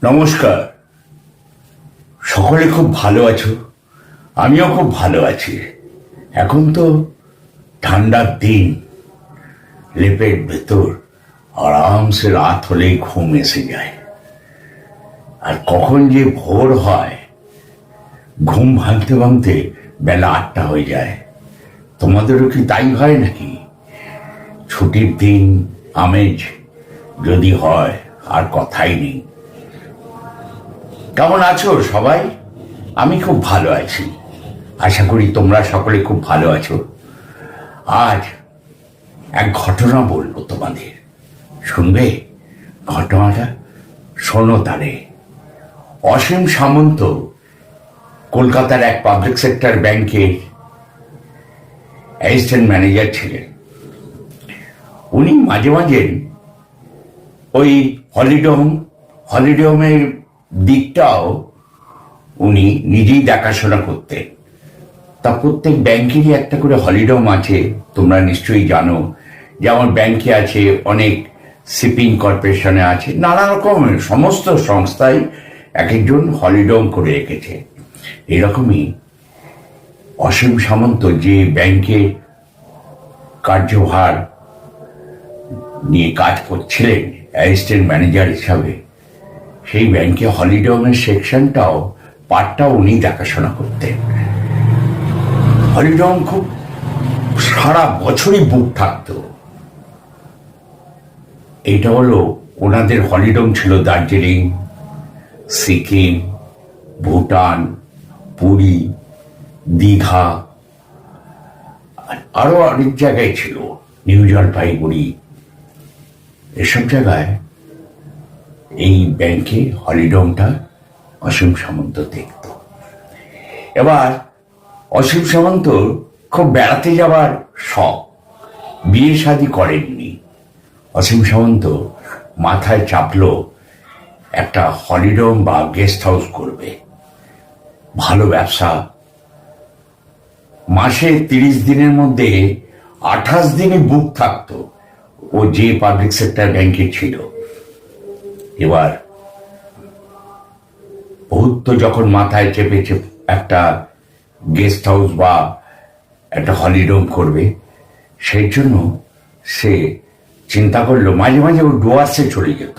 নমস্কার। সকলে খুব ভালো আছো? আমিও খুব ভালো আছি। এখন তো ঠান্ডার দিন, লেপের ভেতর আরামসে রাত হলেই ঘুম এসে যায়। আর কখন যে ভোর হয়, ঘুম ভাঙতে ভাঙতে বেলা 8টা হয়ে যায়। তোমাদেরও কি তাই হয় নাকি? ছুটির দিন আমেজ যদি হয় আর কথাই নেই। কেমন আছো সবাই? আমি খুব ভালো আছি। আশা করি তোমরা সকলে খুব ভালো আছো। আজ এক ঘটনা বলবো তোমাদের, শুনবে? ঘটনাটা শোনো তারে। অসীম সামন্ত কলকাতার এক পাবলিক সেক্টর ব্যাংকের অ্যাসিস্ট্যান্ট ম্যানেজার ছিলেন। উনি মাঝে মাঝে ওই হলিডে হোমের দিকটাও উনি নিজেই দেখাশোনা করতেন। তা প্রত্যেক ব্যাংকেরই একটা করে হলিডে হোম আছে, তোমরা নিশ্চয়ই জানো। যেমন ব্যাংকে আছে, অনেক শিপিং কর্পোরেশনে আছে, নানা রকমের সমস্ত সংস্থায় এক একজন হলিডে হোম করে রেখেছে। এরকমই অসীম সামন্ত যে ব্যাংকে কার্যভার নিয়ে কাজ করছিলেন অ্যাসিস্ট্যান্ট ম্যানেজার হিসাবে, সেই ব্যাংকে হলিডে হোমের সেকশনটাও পার্টটাও উনি দেখাশোনা করতেন। হলিডে হোম খুব সারা বছরই বুক থাকতো। এটা হলো ওনাদের হলিডে হোম ছিল দার্জিলিং, সিকিম, ভুটান, পুরী, দীঘা, আরো অনেক জায়গায় ছিল, নিউ জলপাইগুড়ি। এসব জায়গায় এই ব্যাংকে হলিডে হোমটা অসীম সামন্ত দেখত। এবার অসীম সামন্ত খুব বেড়াতে যাওয়ার শখ, বিয়ে শাদী করেননি। অসীম সামন্ত মাথায় চাপলো একটা হলিডে হোম বা গেস্ট হাউস করবে, ভালো ব্যবসা। মাসে 30 দিনের মধ্যে 28 দিনই বুক থাকতো ও যে পাবলিক সেক্টর ব্যাংকে ছিল। এবার বহুত যখন মাথায় চেপেছে একটা গেস্ট হাউস বা একটা হলিডে হোম করবে, সেই জন্য সে চিন্তা করলো। মাঝে মাঝে ও ডুয়ার্সে চলে যেত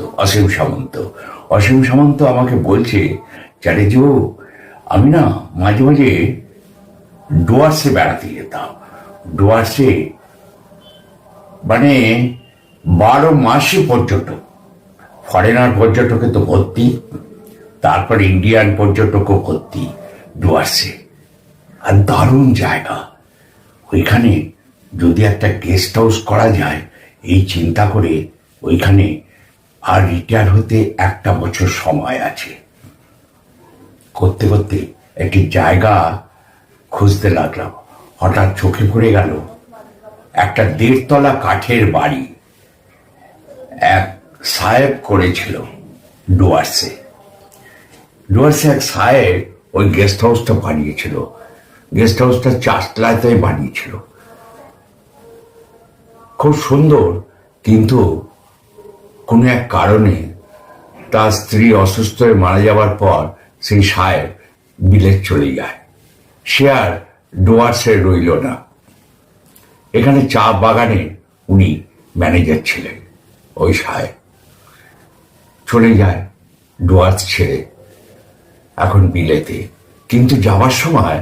অসীম সামন্ত আমাকে বলছে, চ্যাটার্জি বাবু, আমি না মাঝে মাঝে ডুয়ার্সে বেড়াতে যেতাম। ডুয়ার্সে মানে 12 মাসই পর্যটক, ফরেনার পর্যটকে তো ভর্তি, তারপর ইন্ডিয়ান পর্যটকও ভর্তি ডুয়ার্সে। আর দারুণ জায়গা। ওইখানে যদি একটা গেস্ট হাউস করা যায়, এই চিন্তা করে ওইখানে আর রিটায়ার হতে 1টা বছর সময় আছে। করতে করতে একটি জায়গা খুঁজতে লাগলাম। হঠাৎ চোখে পড়ে গেল একটা 1.5 তলা কাঠের বাড়ি এক সাহেব করেছিল ডুয়ার্সে। এক সাহেব ওই গেস্ট হাউসটা বানিয়েছিল। গেস্ট হাউসটা 4 তলাতে বানিয়েছিল, খুব সুন্দর। কিন্তু কোনো এক কারণে তার স্ত্রী অসুস্থ হয়ে মারা যাওয়ার পর সেই সাহেব বিলেত চলে যায়। সে আর ডুয়ার্সে রইল না। এখানে চা বাগানে উনি ম্যানেজার ছিলেন। ওই সাহেব চলে যায় ডুয়ার্স ছেড়ে, এখন বিলেতে। কিন্তু যাওয়ার সময়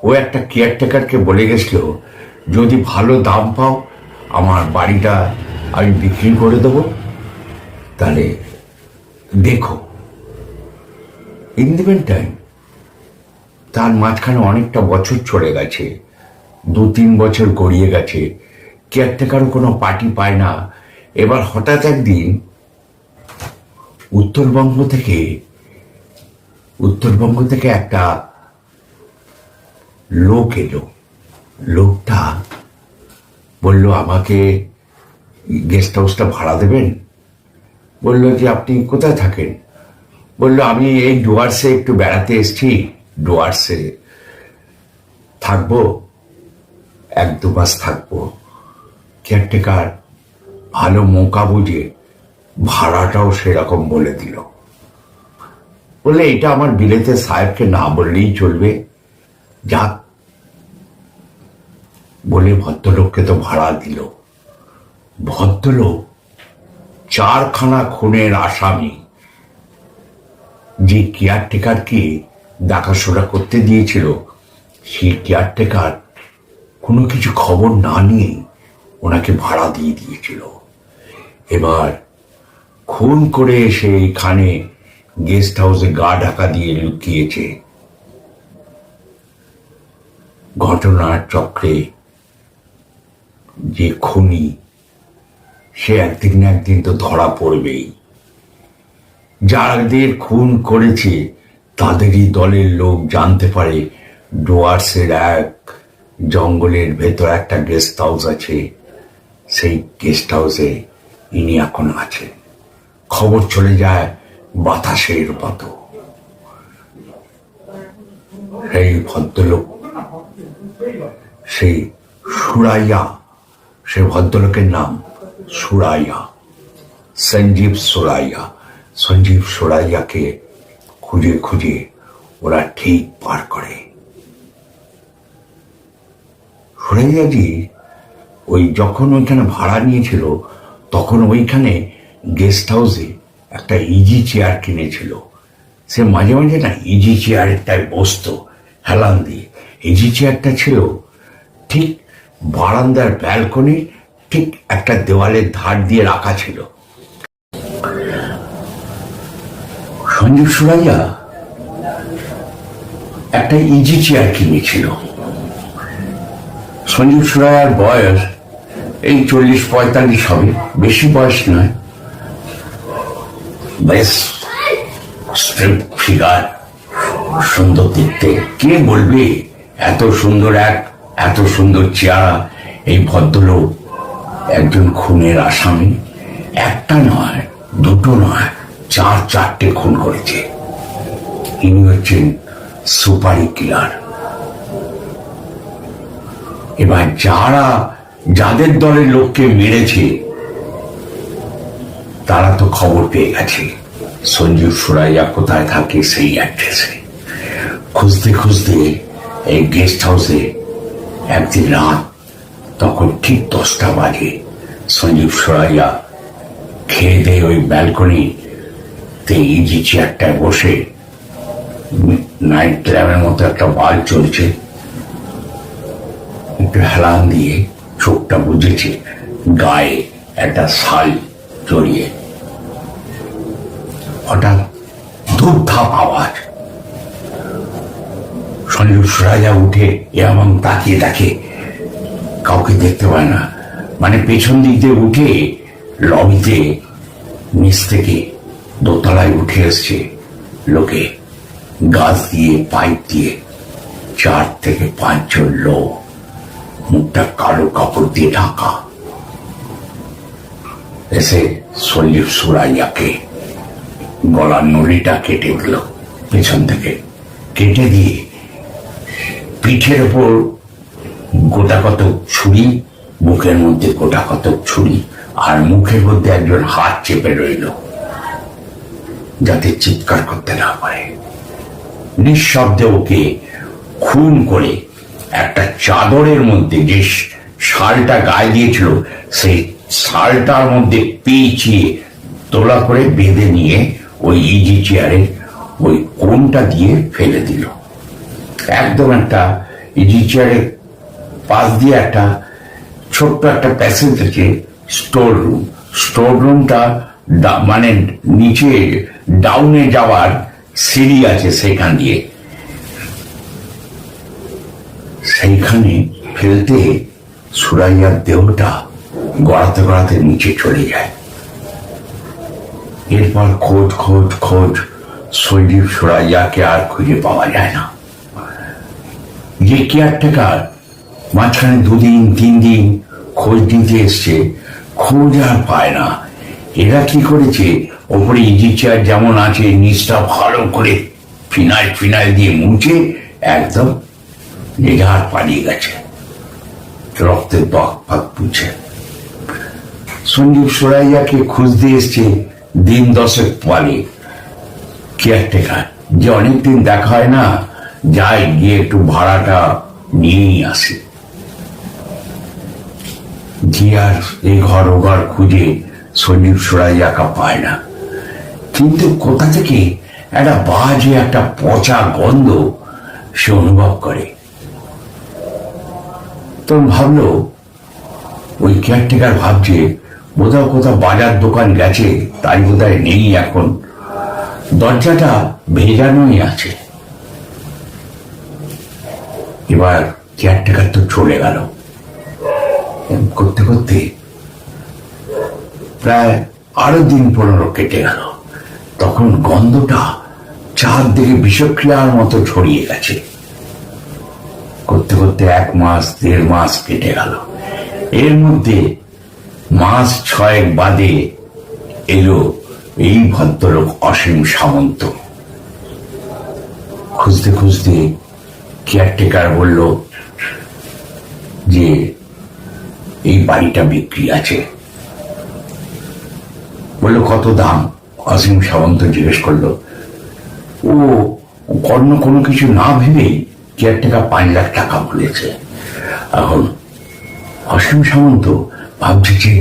ও একটা কেয়ারটেকারকে বলে গেছিল, যদি ভালো দাম পাও আমার বাড়িটা আমি বিক্রি করে দেবো, তাহলে দেখো। ইন দি মিন টাইম তার মাঝখানে অনেকটা বছর চলে গেছে, 2-3 বছর গড়িয়ে গেছে। কেয়ারটেকারও কোনো পার্টি পায় না। এবার হঠাৎ একদিন উত্তরবঙ্গ থেকে একটা লোক এলো। লোকটা বলল, আমাকে গেস্ট হাউসটা ভাড়া দেবেন? বলল যে, আপনি কোথায় থাকেন? বলল, আমি এই ডুয়ার্সে একটু বেড়াতে এসেছি, ডুয়ার্সে থাকবো, 1-2 মাস থাকবো। কেয়ারটেকার ভালো মৌকা বুঝে ভাড়াটাও সেরকম বলে দিল। বলে এটা আমার বিলেতে সাহেবকে না বললেই চলবে, যাক বলে ভদ্রলোককে তো ভাড়া দিল। ভদ্রলোক 4খানা খুনের আসামি যে কেয়ারটেকারকে দেখাশোনা করতে দিয়েছিল, সেই কেয়ারটেকার কোনো কিছু খবর না নিয়ে ওনাকে ভাড়া দিয়ে দিয়েছিল। এবার খুন করে সেইখানে গেস্ট হাউসে গা ঢাকা দিয়ে লুকিয়েছে। ঘটনার চক্রে যে খুনি সে একদিন না একদিন তো ধরা পড়বেই। যাদের খুন করেছে তাদেরই দলের লোক জানতে পারে ডুয়ার্সের এক জঙ্গলের ভেতর একটা গেস্ট হাউস আছে, সেই গেস্ট হাউসে ইনি এখন আছে। খবর চলে যায় বাতাসের মতো। সেই ভদ্রলোক, সেই সুরাইয়া, সে ভদ্রলোকের নাম সুরাইয়া, সঞ্জীব সুরাইয়া। সঞ্জীব সুরাইয়াকে খুঁজে খুঁজে ওরা ঠিক পার করে। সুরাইয়াজি ওই যখন ওইখানে ভাড়া নিয়েছিল তখন ওইখানে গেস্ট হাউসে একটা ইজি চেয়ার কিনেছিল। সে মাঝে মাঝে না ইজি চেয়ারটায় বসতো হেলান দিয়ে। ইজি চেয়ারটা ছিল ঠিক বারান্দার ব্যালকনির ঠিক একটা দেওয়ালের ধার দিয়ে রাখা ছিল। সঞ্জীব সুরাইয়া একটা ইজি চেয়ার কিনেছিল। সঞ্জীব সুরাইয়ার বয়স এই 40-45 হবে, বেশি বয়স নয়। বেশ স্ট্রিপ ফিগার, সুন্দর দেখতে। কে বলবে এত সুন্দর চেহারা? এই ভদ্রলোক একজন খুনের আসামি। একটা নয়, দুটো নয়, 4-4টে খুন করেছে। ইনি হচ্ছেন সুপারি কিলার। এবার যাদের দলের লোককে মেরেছে তারা তো খবর পেয়ে গেছে সঞ্জীব সুরাইয়া কোথায় থাকে সেই অ্যাড্রেসে। খুঁজতে খুঁজতে এই গেস্ট হাউসে একদিন রাত, তখন ঠিক 10টা বাজে, সঞ্জীব সুরাইয়া খেয়ে দিয়ে ওই ব্যালকনিতে ইজি চেয়ারটায় বসে, নাইট ল্যাম্পের মতো একটা বাল্ব চলছে, একটু হেলান দিয়ে চোখটা বুঝেছে, গায়ে একটা শাল জড়িয়ে। হঠাৎ ধূপধাপ আওয়াজ। সঞ্জীব সুরাইয়া উঠে এবং তাকিয়ে দেখে কাউকে দেখতে পায় না। মানে পেছন দিক দিয়ে উঠে লবিতে নিচ থেকে দোতলায় উঠে এসছে লোকে, গাছ দিয়ে পাইপ দিয়ে 4 থেকে 5 জন লোক, মুখটা কালো কাপড় দিয়ে ঢাকা। এসে সঞ্জীব সুরাইয়াকে গলার নলিটা কেটে দিল পেছন থেকে। কেটে দিয়ে পিঠের ওপর গোটা কতক ছুরি, বুকের মধ্যে গোটা কতক ছুরি, আর মুখের মধ্যে একজন হাত চেপে রইল যাতে চিৎকার করতে না পারে। নিঃশব্দে ওকে খুন করে একটা চাদরের মধ্যে যে শালটা গায়ে দিয়েছিল সেই শালটার মধ্যে পেঁচিয়ে তোলা করে বেঁধে নিয়ে ওই ইজি চেয়ারের ওই কোণটা দিয়ে ফেলে দিল। একদম একটা ইজি চেয়ারের পাশ দিয়ে একটা ছোট্ট একটা প্যাসেজ আছে, স্টোর রুম। স্টোর রুমটা মানে নিচে ডাউনে যাওয়ার সিঁড়ি আছে, সেখান দিয়ে সেইখানে ফেলতে সুরাইয়ার দেহটা গড়াতে গড়াতে নিচে চলে যায়। এরপর খোঁজ সঞ্জীব সুরাইয়াকে আর খুঁজে পাওয়া যায় না। যে কেয়ারটেকার মাঝখানে 2 দিন 3 দিন খোঁজ দিতে এসছে, খোঁজ আর পায় না। এরা কি করেছে, ওপরে ইজি চেয়ার যেমন আছে নিচটা ভালো করে ফিনাইল দিয়ে মুছে একদম নিঝাড় পালিয়ে গেছে, রক্তের দাগ ফাগ পুছে। সঞ্জীব সুরাইয়াকে খুঁজতে এসছে 10 10 পরে কেয়ারটেকার। যে অনেকদিন দেখা হয় না, যাই গিয়ে একটু ভাড়াটা নিয়েই আসে। গিয়ে আর এই ঘর ও ঘর খুঁজে সঞ্জীব সুরাইয়াকে পায় না, কিন্তু কোথা থেকে একটা বাজে একটা পচা গন্ধ সে অনুভব করে। তখন ভাবলো, ওই কেয়ারটেকার ভাবছে বোধহয় কোথাও বাজার দোকান গেছে, তাই বোধহয় নেই এখন, দরজাটা ভেজানোই আছে। এবার কেয়ারটেকার তো চলে গেল। করতে করতে প্রায় আরো দিন 15 কেটে গেল। তখন গন্ধটা চারদিকে বিষক্রিয়ার মতো ছড়িয়ে গেছে। করতে করতে 1 মাস 1.5 মাস কেটে গেল। এর মধ্যে মাস 6 বাদে এলো এই ভদ্রলোক অসীম সামন্ত। খুঁজতে খুঁজতে কেয়ারটেকার বলল যে এই বাড়িটা বিক্রি আছে। বললো কত দাম? অসীম সামন্ত জিজ্ঞেস করলো। ও অন্য কোনো কিছু না ভেবেই কেয়ারটেকার 5 লাখ টাকা বলেছে। এখন অসীম সামন্ত ভাবছে যে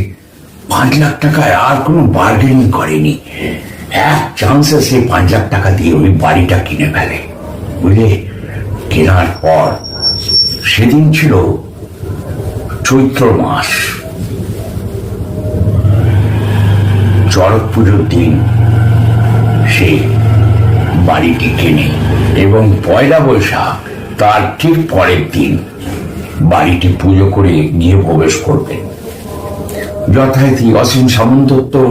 5 লাখ টাকায় আর কোনো বার্গেনিং করেনি, এক চান্সে সে 5 লাখ টাকা দিয়ে ওই বাড়িটা কিনে ফেলে। বুঝলে, কেনার পর সেদিন ছিল চৈত্র মাস, চড়ক পুজোর দিন সে বাড়িটি কেনে এবং 1 বৈশাখ তার ঠিক পরের দিন বাড়িটি পুজো করে গিয়ে প্রবেশ করবে। যথারীতি অসীম সামন্ত তো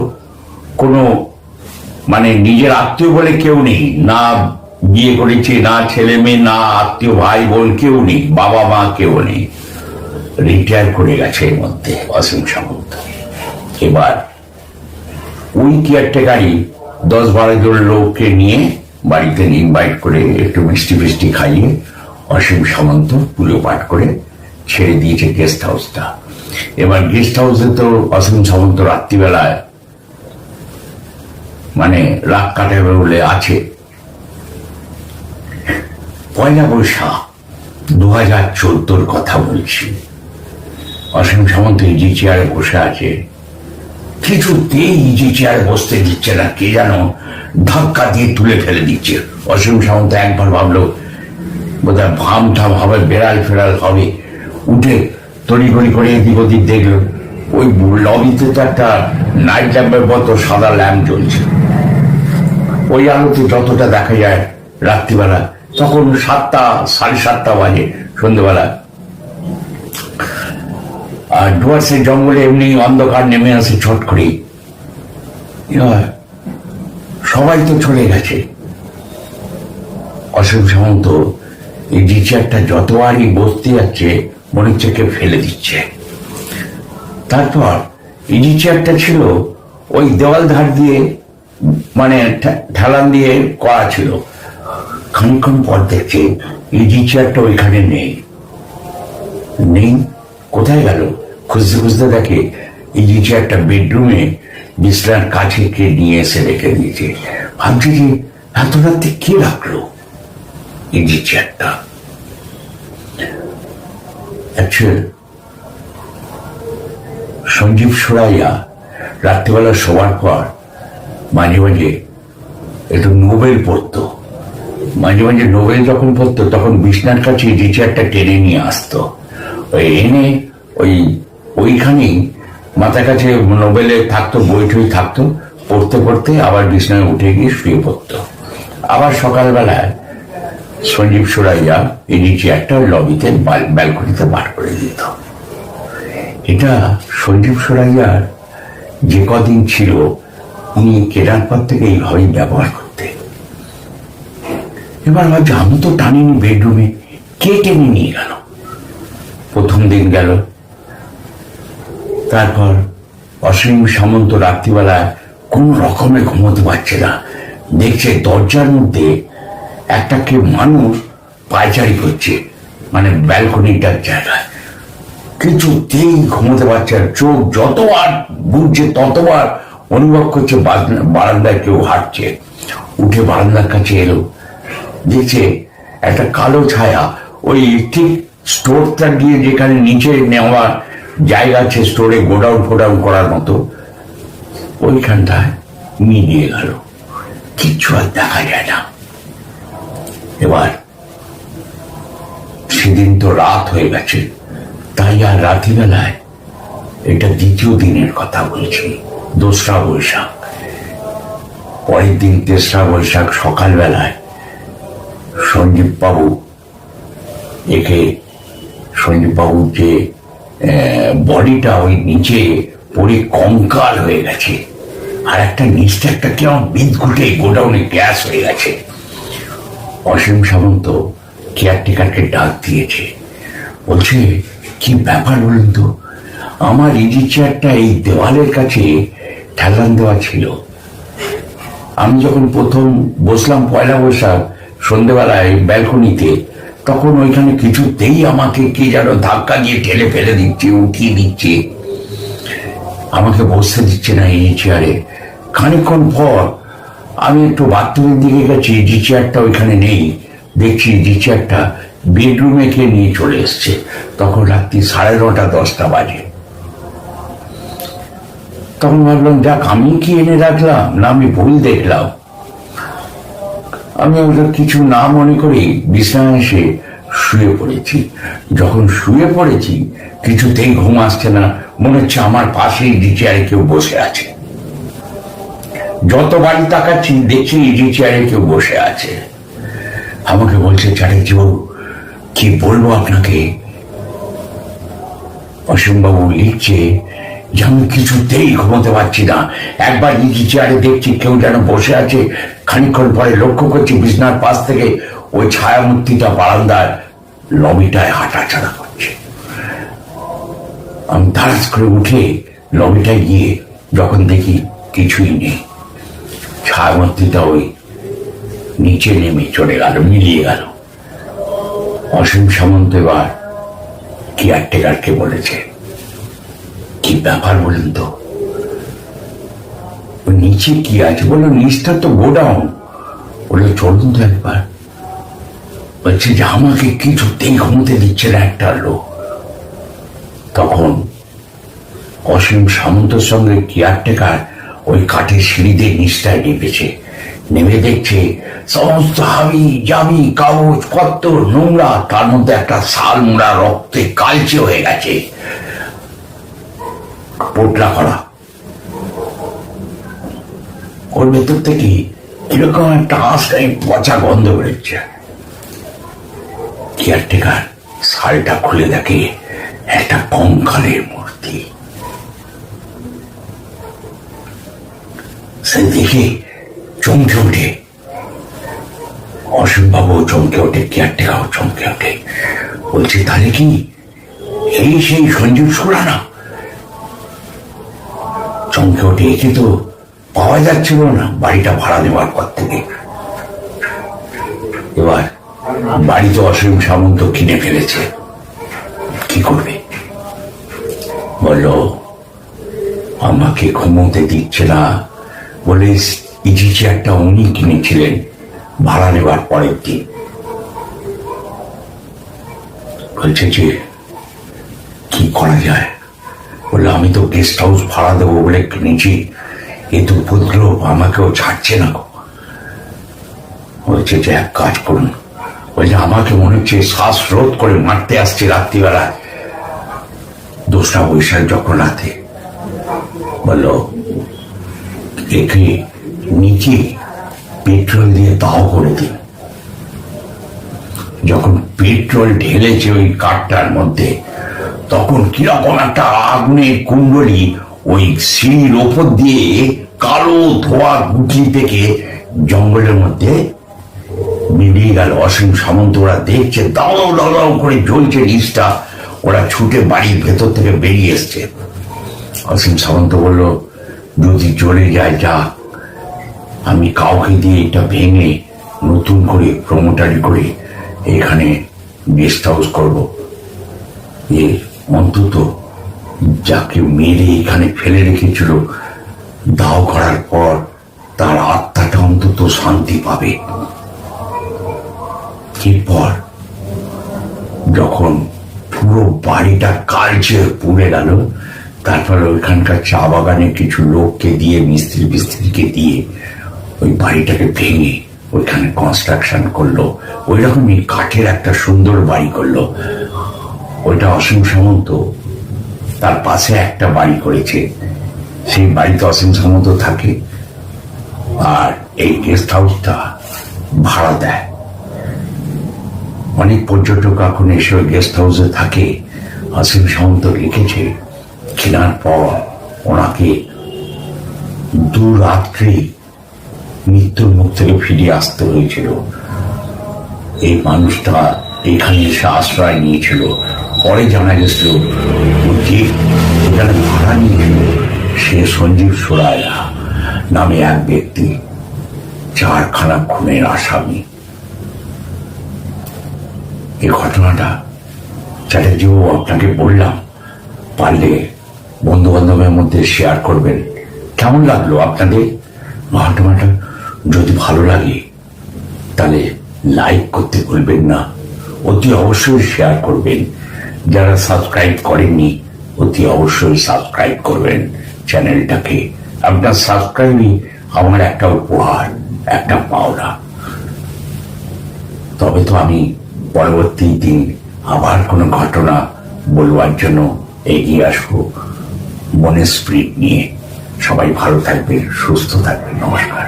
কোনো নিজের আত্মীয় বলে কেউ নেই, না বিয়ে করেছে, না ছেলে মেয়ে, না আত্মীয় ভাই বোন কেউ নেই, বাবা মা কেউ নেই, রিটায়ার করে গেছে এর মধ্যে অসীম সামন্ত। এবার ওই কেয়ারটেকারই 10-12 জন লোককে নিয়ে বাড়িতে ইনভাইট করে একটু মিষ্টি ফিষ্টি খাইয়ে অসীম সামন্ত পুজো পাঠ করে ছেড়ে দিয়েছে গেস্ট হাউসটা। এবার গেস্ট হাউসে তো অসীম সামন্ত রাত্রিবেলায় রাত কাটাবে বলে আছে। 1 বৈশাখ 2014 কথা বলছি। অসীম সামন্ত ইজি চেয়ারে বসে আছে, কিছুতেই ইজি চেয়ারে বসতে দিচ্ছে না, কে যেন ধাক্কা দিয়ে তুলে ফেলে দিচ্ছে। অসীম সামন্ত একবার ভাবলো বোধহয় ভাম ঠাম হবে, বেড়াল ফেরাল হবে, উঠে তড়িঘড়ি করে এদিক ওদিক দেখলো ওই লবিতে তো একটা নাইট ল্যাম্পের মতো সাদা ল্যাম্প জ্বলছে। ওই আলোতে যতটা দেখা যায় রাত্রিবেলা, তখন 7টা 7:30 বাজে সন্ধ্যেবেলা, আর ডুয়ার্সের জঙ্গলে এমনি অন্ধকার নেমে আসে ছট করে। সবাই তো চলে গেছে। অসীম সামন্ত এই জি চেয়ারটা যতবারই বসতে যাচ্ছে মনে হচ্ছে কেউ ফেলে দিচ্ছে। তারপর ইজি চেয়ারটা ছিল ওই দেওয়াল ধার দিয়ে ঠেলান দিয়ে করা ছিল। খানিক্ষণ পর দেখছে ইজি চেয়ারটা ওইখানে নেই। কোথায় গেল? খুঁজতে খুঁজতে দেখে ইজি চেয়ারটা বেডরুমে বিছনার কাছে কে নিয়ে এসে রেখে দিয়েছে। ভাবছি যে এত রাত্রে কে রাখলো ইজি চেয়ারটা। সঞ্জীব সুরাইয়া রাত্রিবেলা শোবার পর মাঝে মাঝে একটু নোবেল পড়তো। মাঝে মাঝে নোবেল যখন পড়তো তখন বিছনার কাছে ইজি চেয়ারটা টেনে নিয়ে আসতো। এনে ওইখানেই মাথার কাছে নোবেলে থাকতো, বই টই থাকতো, পড়তে পড়তে আবার বিছনায় উঠে গিয়ে শুয়ে পড়তো। আবার সকালবেলায় সঞ্জীব সুরাইয়া ইজি চেয়ারটা লবিতে ব্যালকনিতে বার করে দিত। এটা সঞ্জীব সুরাইয়ার যে কদিন ছিল উনি কেনার পর থেকে এইভাবেই ব্যবহার করতে। এবার ভাবছি আমি তো টানিনি বেডরুমে, কে টেনে নিয়ে গেল? প্রথম দিন গেল। তারপর অসীম সামন্ত রাত্রিবেলায় কোন রকমে ঘুমোতে পারছে না, দেখছে দরজার মধ্যে একটা কে মানুষ পায়চারি করছে, ব্যালকনিটার জায়গায়। কিছুতেই ঘুমোতে পারছে না। চোখ যতবার বুঝছে ততবার অনুভব করছে বারান্দায় কেউ হাঁটছে। উঠে বারান্দার কাছে এলো, দেখছে একটা কালো ছায়া ওই ঠিক স্টোরটা দিয়ে যেখানে নিচে নেওয়া জায়গা আছে, স্টোরে গোডাউন ফোডাউন করার মতো, ওইখানটায় মিলিয়ে গেল, কিচ্ছু আর দেখা যায় না। এবার সেদিন তো রাত হয়ে গেছে, তাই আর রাত্রিবেলায়, এটা দ্বিতীয় দিনের কথা বলছি, 2রা বৈশাখ। পরের দিন 3রা বৈশাখ সকালবেলায় সঞ্জীব বাবু যে বডিটা ওই নিচে পড়ে কঙ্কাল হয়ে গেছে, আর একটা নিচটা একটা কেমন বিদ্যুটে গোডাউনে গ্যাস হয়ে গেছে। অসীম সামন্ত কেয়ারটেকারকে ডাক দিয়েছে, বলছে কি ব্যাপার বলুন তো, আমার ইজি চেয়ারটা এই দেওয়ালের কাছে ঠেলান দেওয়া ছিল, আমি যখন প্রথম বসলাম 1লা বৈশাখ সন্ধ্যেবেলায় ব্যালকনিতে, তখন ওইখানে কিছুতেই আমাকে কে যেন ধাক্কা দিয়ে ঠেলে ফেলে দিচ্ছে, উঠিয়ে দিচ্ছে, আমাকে বসতে দিচ্ছে না এই চেয়ারে। খানিকক্ষণ পর আমি একটু বাথরুমের দিকে গেছি, ইজি চেয়ারটা ওইখানে নেই, দেখছি ইজি চেয়ারটা বেডরুমে কে নিয়ে চলে এসছে। তখন রাত্রি 9:30 10টা বাজে। তখন ভাবলাম, যাক, আমি কি এনে রাখলাম না আমি ভুল দেখলাম। আমি ওটা কিছু না মনে করি বিছানায় এসে শুয়ে পড়েছি। যখন শুয়ে পড়েছি কিছুতেই ঘুম আসছে না, মনে হচ্ছে আমার পাশে ইজি চেয়ারে কেউ বসে আছে। যতবারই তাকাচ্ছি দেখছি ইজি চেয়ারে কেউ বসে আছে। আমাকে বলছে, চ্যাটার্জি বাবু, কি বলবো আপনাকে। অসীমবাবু লিখছে যে আমি কিছুতেই ঘুমোতে পারছি না, একবার ইজি চেয়ারে দেখছি কেউ যেন বসে আছে, খানিকক্ষণ পরে লক্ষ্য করছি বিছনার পাশ থেকে ওই ছায়ামূর্তিটা বারান্দার লবিটায় হাঁটাচলা করছে। আমি তাড়াতাড়ি করে উঠে লবিটায় গিয়ে যখন দেখি কিছুই নেই, ছায়ামূর্তিটা ওই নিচে নেমে চলে গেল, মিলিয়ে গেল। অসীম সামন্ত এবার কেয়ারটেকারকে বলেছে, কি ব্যাপার বলুন তো, নিচে কি আছে? বললো, নিচটা তো গোডাউন। বললো, চলুন তো একবার। বলছে যে আমাকে কিছুতেই ঘুমোতে দিচ্ছে না একটা লোক। তখন অসীম সামন্তর সঙ্গে কেয়ারটেকার ওই কাঠের সিঁড়ি দিয়ে নিচটায় নেমেছে, নেমে দেখছে সমস্ত হাবি জাবি কাগজ কত নোংরা, তার মধ্যে একটা শাল মোড়া রক্তে কালচে হয়ে গেছে, পোটলা করা। ওর ভেতর থেকে এরকম একটা আস্তায় পচা গন্ধ বেরোচ্ছে। কেয়ারটেকার শালটা খুলে দেখে একটা কঙ্কালের মূর্তি। সে দেখে চমকে ওঠে, অসীমবাবু চমকে ওঠে, কেয়ারটেকারও চমকে ওঠে। বলছে, তাহলে কি এই সেই সঞ্জীব সুরানা? চমকে ওঠে, একে তো পাওয়া যাচ্ছিল না বাড়িটা ভাড়া নেওয়ার পর থেকে। এবার বাড়ি তো অসীম সামন্ত কিনে ফেলেছে, কি করবে? বলল, আমাকে ঘুমোতে দিচ্ছে না বলে ইজি চেয়ারটা উনি কিনেছিলেন ভাড়া নেওয়ার পরের দিন। বলছে যে কি করা যায়? বললো, আমি তো গেস্ট হাউস ভাড়া দেবো বলে কিনেছি, এ তো উপদ্রব, আমাকেও ছাড়ছে না। বলছে যে এক কাজ করুন, বলছে আমাকে মনে হচ্ছে শ্বাস রোধ করে মারতে আসছে রাত্রিবেলায়, 2রা বৈশাখ যখন রাতে। বললো, একে নিচে পেট্রোল দিয়ে দাও করে দিন। যখন পেট্রোল ঢেলেছে ওই কাঠটার মধ্যে, তখন কিরকম একটা আগুনের কুণ্ডলী ওই সিঁড়ির ওপর দিয়ে কালো ধোয়া গুটি থেকে জঙ্গলের মধ্যে মিলিয়ে গেল। অসীম সামন্ত ওরা দেখছে, দাও দাও দাও করে জ্বলছে নিচটা, ওরা ছুটে বাড়ির ভেতর থেকে বেরিয়ে এসছে। অসীম সামন্ত বলল, যদি চলে যায় যা, আমি কাউকে দিয়ে এটা ভেঙে নতুন করে প্রমোটারি করে এখানে গেস্ট হাউস করবো। অন্তত যাকে মেরে এখানে ফেলে রেখেছিল দাও করার পর তার আত্মাটা অন্তত শান্তি পাবে। এরপর যখন পুরো বাড়িটা কালচে পুড়ে গেল, তারপর ওইখানকার চা বাগানে কিছু লোককে দিয়ে, মিস্ত্রিকে দিয়ে ওই বাড়িটাকে ভেঙে ওইখানে কনস্ট্রাকশন করলো। ওই রকমই কাঠের একটা সুন্দর বাড়ি করলো। ওইটা অসীম সামন্ত তার পাশে একটা বাড়ি করেছে, সেই বাড়িতে অসীম সামন্ত থাকে, আর এই গেস্ট হাউসটা ভাড়া দেয়। অনেক পর্যটক এখন এসে ওই গেস্ট হাউসে থাকে। অসীম সামন্ত লিখেছে কেনার পর ওনাকে দুরাত্রি মৃত্যুর মুখ থেকে ফিরে আসতে হয়েছিল। এই মানুষটা এখানে এসে আশ্রয় নিয়েছিল। পরে জানা গেছিল যে এখানে ভাড়া নিয়েছিল সে সঞ্জীব সুরায়া নামে এক ব্যক্তি, 4খানা খুনের আসামি। এই ঘটনাটা চ্যাটার্জিও আপনাকে বললাম, পারলে বন্ধু বান্ধবের মধ্যে শেয়ার করবেন। কেমন লাগলো আপনাদের ঘটনাটা? যদি ভালো লাগে তাহলে লাইক করতে ভুলবেন না, অতি অবশ্যই শেয়ার করবেন। যারা সাবস্ক্রাইব করেননি অতি অবশ্যই সাবস্ক্রাইব করবেন চ্যানেলটাকে। আপনার সাবস্ক্রাইবই আমার একটা উপহার, একটা পাওনা। তবে তো আমি পরবর্তী দিন আবার কোনো ঘটনা বলবার জন্য এগিয়ে আসবো মনের স্পিরিট নিয়ে। সবাই ভালো থাকবেন, সুস্থ থাকবেন। নমস্কার।